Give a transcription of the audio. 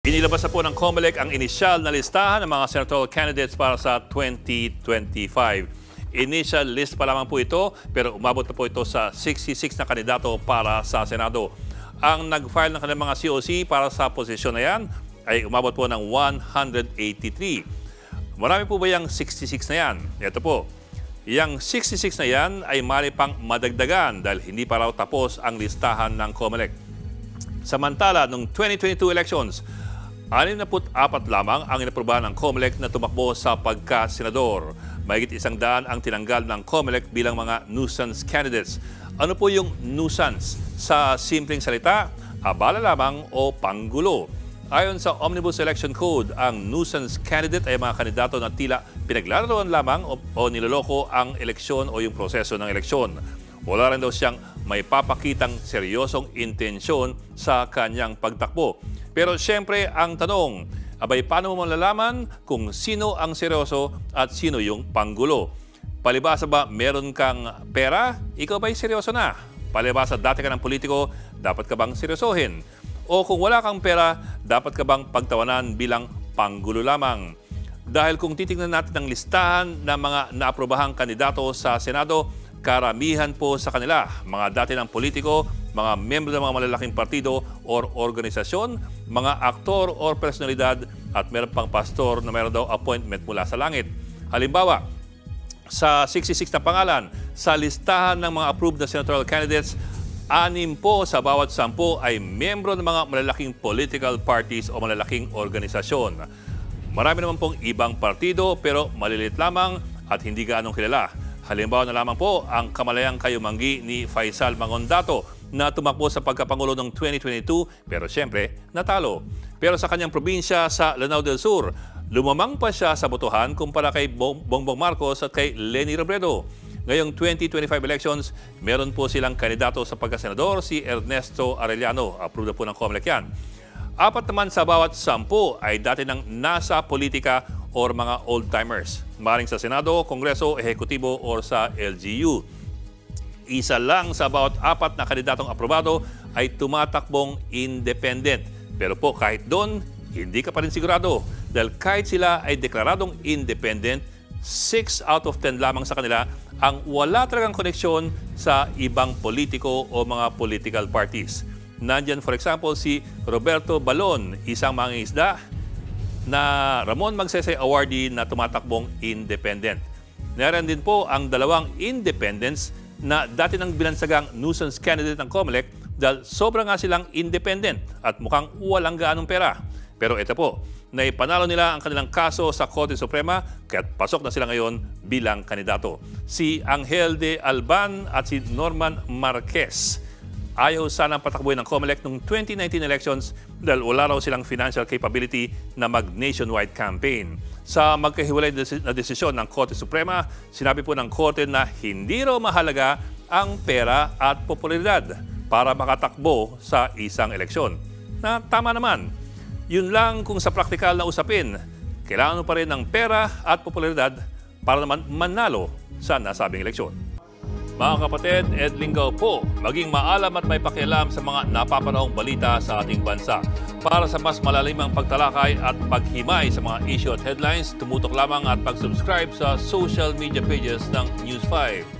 Inilabas na po ng COMELEC ang inisyal na listahan ng mga senatorial candidates para sa 2025. Initial list pa lamang po ito, pero umabot na po ito sa 66 na kandidato para sa Senado. Ang nag-file ng kanilang mga COC para sa posisyon na yan ay umabot po ng 183. Marami po ba yung 66 na yan? Ito po. Yang 66 na yan ay mali pang madagdagan dahil hindi pa raw tapos ang listahan ng COMELEC. Samantala, noong 2022 elections, 64 lamang ang inaprobahan ng COMELEC na tumakbo sa pagka-senador. Mahigit 100 ang tinanggal ng COMELEC bilang mga nuisance candidates. Ano po yung nuisance? Sa simpleng salita, abala lamang o panggulo. Ayon sa Omnibus Election Code, ang nuisance candidate ay mga kandidato na tila pinaglalaroan lamang o niloloko ang eleksyon o yung proseso ng eleksyon. Wala rin daw siyang may papakitang seryosong intensyon sa kanyang pagtakbo. Pero siyempre ang tanong, abay paano mo malalaman kung sino ang seryoso at sino yung panggulo? Palibasa ba meron kang pera, ikaw ba'y seryoso na? Palibasa dati ka ng politiko, dapat ka bang seryosohin? O kung wala kang pera, dapat ka bang pagtawanan bilang panggulo lamang? Dahil kung titingnan natin ang listahan ng mga naaprobahang kandidato sa Senado, karamihan po sa kanila, mga dati ng politiko, mga miyembro ng mga malalaking partido or organisasyon, mga aktor or personalidad at meron pang pastor na meron daw appointment mula sa langit. Halimbawa, sa 66 na pangalan, sa listahan ng mga approved na senatorial candidates, 6 po sa bawat 10 ay miyembro ng mga malalaking political parties o malalaking organisasyon. Marami naman pong ibang partido pero malilit lamang at hindi gaanong kilala. Halimbawa na lamang po ang kamalayang kayumanggi ni Faisal Mangondato na tumakbo sa pagkapangulo noong 2022 pero siyempre natalo. Pero sa kanyang probinsya sa Lanao del Sur, lumamang pa siya sa botohan kumpara kay Bongbong Marcos at kay Leni Robredo. Ngayong 2025 elections, meron po silang kandidato sa pagkasenador, si Ernesto Arellano. Approved na po ng COMELEC yan. 4 naman sa bawat 10 ay dati ng nasa politika or mga old-timers. Maring sa Senado, Kongreso, Ehekutibo or sa LGU. Isa lang sa bawat 4 na kandidatong aprobado ay tumatakbong independent. Pero po kahit doon, hindi ka pa rin sigurado. Dahil kahit sila ay deklaradong independent, 6 out of 10 lamang sa kanila ang wala talagang koneksyon sa ibang politiko o mga political parties. Nandyan for example si Roberto Balon, isang mangingisda na Ramon Magsaysay awardee na tumatakbong independent. Naroon din po ang 2 independents na dati nang binansagang nuisance candidate ng COMELEC dahil sobra nga silang independent at mukhang walang gaanong pera. Pero ito po, naipanalo nila ang kanilang kaso sa Korte Suprema kaya't pasok na sila ngayon bilang kandidato. Si Angel de Alban at si Norman Marquez. Ayaw sanang patakbuhin ng COMELEC noong 2019 elections dahil wala raw silang financial capability na mag-nationwide campaign. Sa magkahiwalay na desisyon ng Korte Suprema, sinabi po ng Korte na hindi raw mahalaga ang pera at popularidad para makatakbo sa isang eleksyon. Na tama naman. Yun lang kung sa praktikal na usapin, kailangan mo pa rin ng pera at popularidad para naman manalo sa nasabing eleksyon. Mga kapatid, Ed Lingaw po, maging maalam at may pakialam sa mga napapanahong balita sa ating bansa. Para sa mas malalimang pagtalakay at paghimay sa mga issue at headlines, tumutok lamang at pag-subscribe sa social media pages ng News 5.